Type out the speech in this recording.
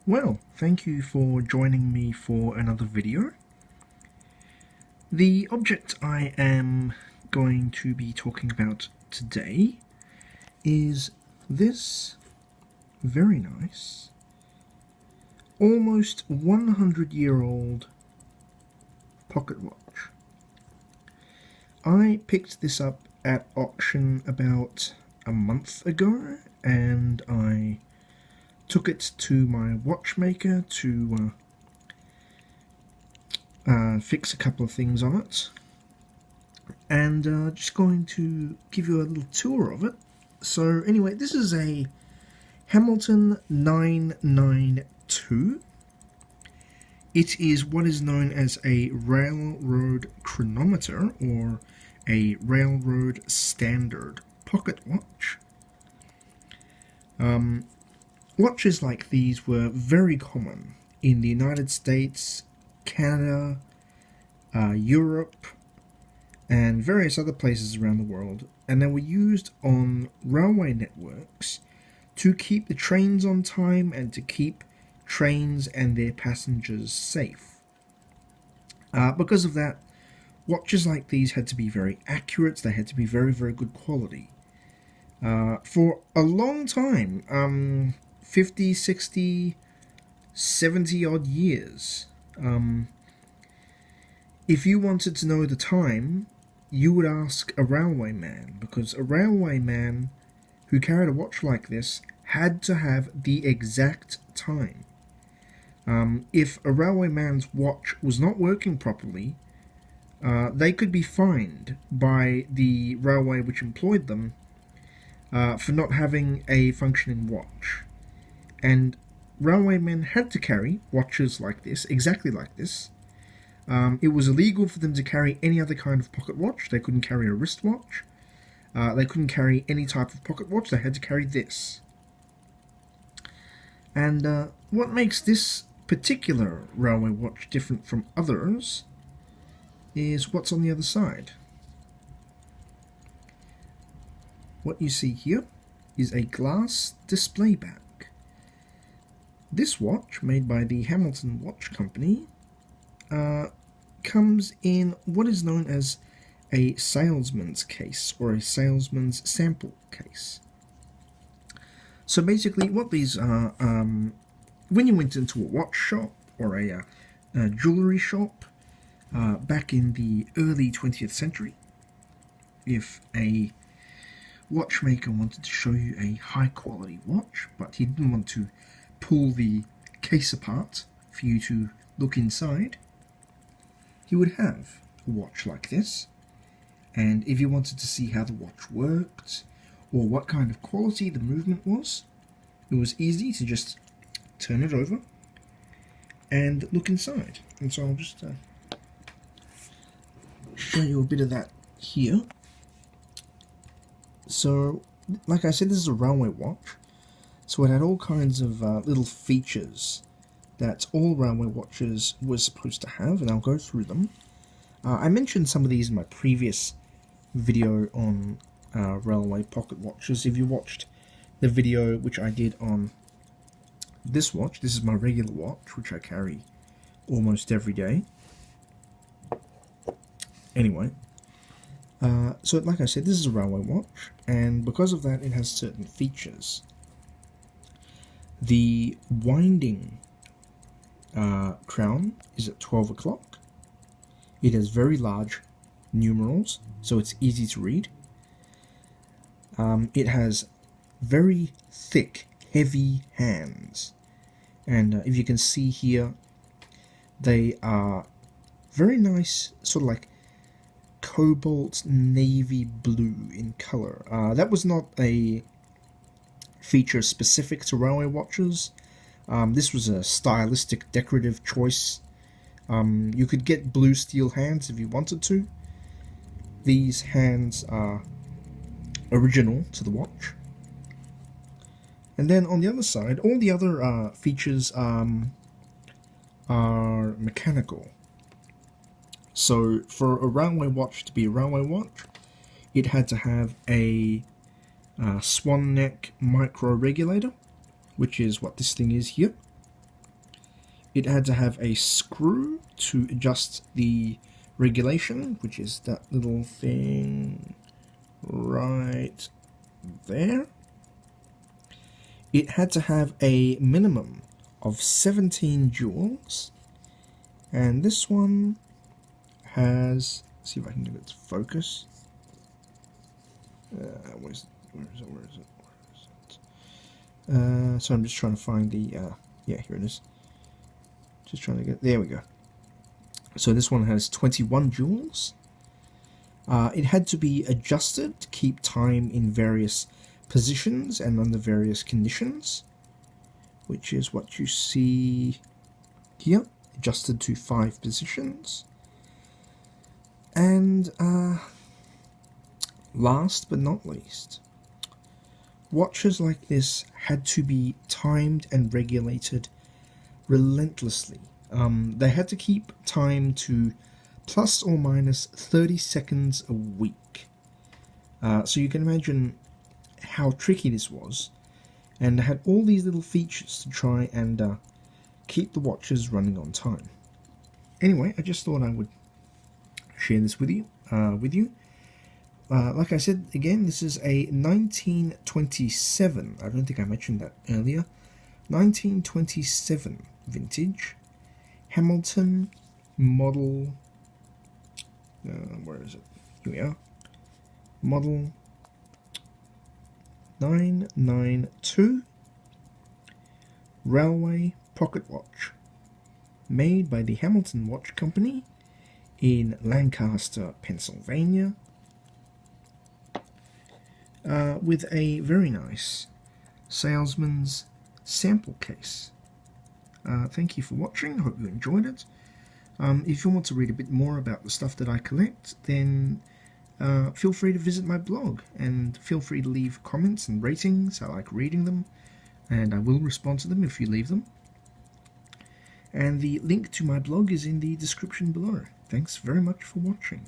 Well, thank you for joining me for another video. The object I am going to be talking about today is this very nice, almost 100-year-old pocket watch. I picked this up at auction about a month ago, and I took it to my watchmaker to fix a couple of things on it, and just going to give you a little tour of it. So anyway, this is a Hamilton 992. It is what is known as a railroad chronometer, or a railroad standard pocket watch. Watches like these were very common in the United States, Canada, Europe, and various other places around the world, and they were used on railway networks to keep the trains on time and to keep trains and their passengers safe. Because of that, watches like these had to be very accurate, they had to be very, very good quality. For a long time, 50, 60, 70 odd years. If you wanted to know the time, you would ask a railway man, because a railway man who carried a watch like this had to have the exact time. If a railway man's watch was not working properly, they could be fined by the railway which employed them for not having a functioning watch. And railway men had to carry watches like this, exactly like this. It was illegal for them to carry any other kind of pocket watch. They couldn't carry a wristwatch. They couldn't carry any type of pocket watch. They had to carry this. And what makes this particular railway watch different from others is what's on the other side. What you see here is a glass display back. This watch, made by the Hamilton Watch Company, comes in what is known as a salesman's case, or a salesman's sample case. So basically what these are, when you went into a watch shop or a jewellery shop back in the early 20th century, if a watchmaker wanted to show you a high quality watch, but he didn't want to pull the case apart for you to look inside, he would have a watch like this, and if you wanted to see how the watch worked or what kind of quality the movement was, it was easy to just turn it over and look inside. And so I'll just show you a bit of that here. So, like I said, this is a railway watch, so it had all kinds of little features that all railway watches were supposed to have, and I'll go through them. I mentioned some of these in my previous video on railway pocket watches. If you watched the video which I did on this watch, this is my regular watch, which I carry almost every day. Anyway, so like I said, this is a railway watch, and because of that, it has certain features. The winding crown is at 12 o'clock. It has very large numerals, so it's easy to read. It has very thick, heavy hands, and if you can see here, they are very nice, sort of like cobalt navy blue in color. That was not a feature specific to railway watches. This was a stylistic, decorative choice. You could get blue steel hands if you wanted to. These hands are original to the watch. And then on the other side, all the other features are mechanical. So for a railway watch to be a railway watch, it had to have a swan neck micro regulator, which is what this thing is here. It had to have a screw to adjust the regulation, which is that little thing right there. It had to have a minimum of 17 joules, and this one has, let's see if I can get it to focus. Where is it? So I'm just trying to find the, yeah, here it is. Just trying to get, there we go. So this one has 21 joules. It had to be adjusted to keep time in various positions and under various conditions, which is what you see here, adjusted to 5 positions. And last but not least, watches like this had to be timed and regulated relentlessly. They had to keep time to plus or minus 30 seconds a week. So you can imagine how tricky this was, and they had all these little features to try and keep the watches running on time. Anyway, I just thought I would share this with you. Like I said, again, this is a 1927, I don't think I mentioned that earlier, 1927 vintage Hamilton model, where is it? Here we are. Model 992 Railway Pocket Watch, made by the Hamilton Watch Company in Lancaster, Pennsylvania, with a very nice salesman's sample case. Thank you for watching. I hope you enjoyed it. If you want to read a bit more about the stuff that I collect, then feel free to visit my blog, and feel free to leave comments and ratings. I like reading them, and I will respond to them if you leave them. And the link to my blog is in the description below. Thanks very much for watching.